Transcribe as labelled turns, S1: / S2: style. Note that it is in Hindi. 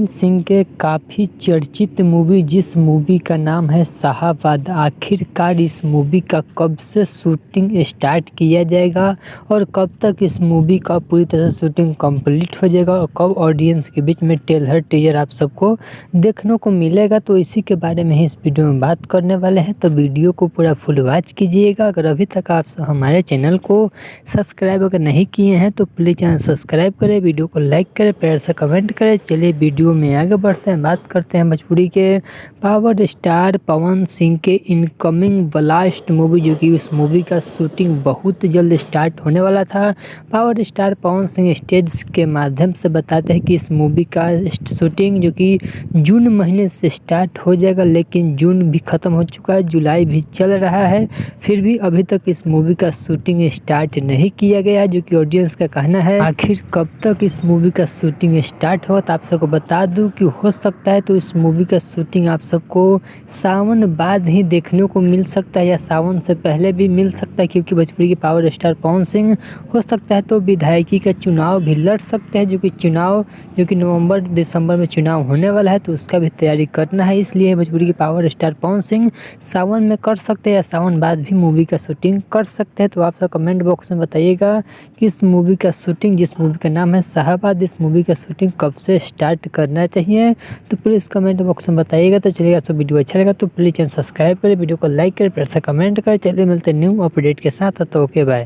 S1: सिंह के काफ़ी चर्चित मूवी जिस मूवी का नाम है शाहबाद, आखिरकार इस मूवी का कब से शूटिंग स्टार्ट किया जाएगा और कब तक इस मूवी का पूरी तरह से शूटिंग कंप्लीट हो जाएगा और कब ऑडियंस के बीच में टीजर आप सबको देखने को मिलेगा, तो इसी के बारे में ही इस वीडियो में बात करने वाले हैं। तो वीडियो को पूरा फुल वॉच कीजिएगा। अगर अभी तक आप हमारे चैनल को सब्सक्राइब अगर नहीं किए हैं तो प्लीज़ चैनल सब्सक्राइब करें, वीडियो को लाइक करें, प्यार से कमेंट करें। चलिए वीडियो में आगे बढ़ते हैं, बात करते हैं भोजपुरी के पावर स्टार पवन सिंह के इनकमिंग ब्लास्ट मूवी, जो कि उस मूवी का शूटिंग बहुत जल्द स्टार्ट होने वाला था। Power star Pawan Singh stage के माध्यम से बताते हैं कि इस मूवी का शूटिंग जो कि जून महीने से स्टार्ट हो जाएगा, लेकिन जून भी ख़त्म हो चुका है, जुलाई भी चल रहा है, फिर भी अभी तक इस मूवी का शूटिंग स्टार्ट नहीं किया गया, जो कि ऑडियंस का कहना है। आखिर कब तक इस मूवी का शूटिंग स्टार्ट हो, तो आप सबको बता दूं कि हो सकता है तो इस मूवी का शूटिंग आप सबको सावन बाद ही देखने को मिल सकता है या सावन से पहले भी मिल सकता है, क्योंकि भोजपुरी के पावर स्टार पवन सिंह हो सकता है तो विधायकी का चुनाव भी लड़ सकते हैं, जो कि नवंबर दिसंबर में चुनाव होने वाला है, तो उसका भी तैयारी करना है। इसलिए भोजपुरी के पावर स्टार पवन सिंह सावन में कर सकते हैं या सावन बाद भी मूवी का शूटिंग कर सकते हैं। तो आप सब कमेंट बॉक्स में बताइएगा कि इस मूवी का शूटिंग, जिस मूवी का नाम है शाहबाद, इस मूवी का शूटिंग कब से स्टार्ट करना चाहिए, तो प्लीज़ कमेंट बॉक्स में बताइएगा। तो चलिए आपको वीडियो अच्छा लगा तो प्लीज़ चैनल सब्सक्राइब करें, वीडियो को लाइक करें, प्यार से कमेंट करें। चलिए मिलते हैं न्यू अपडेट के साथ, तो ओके बाय।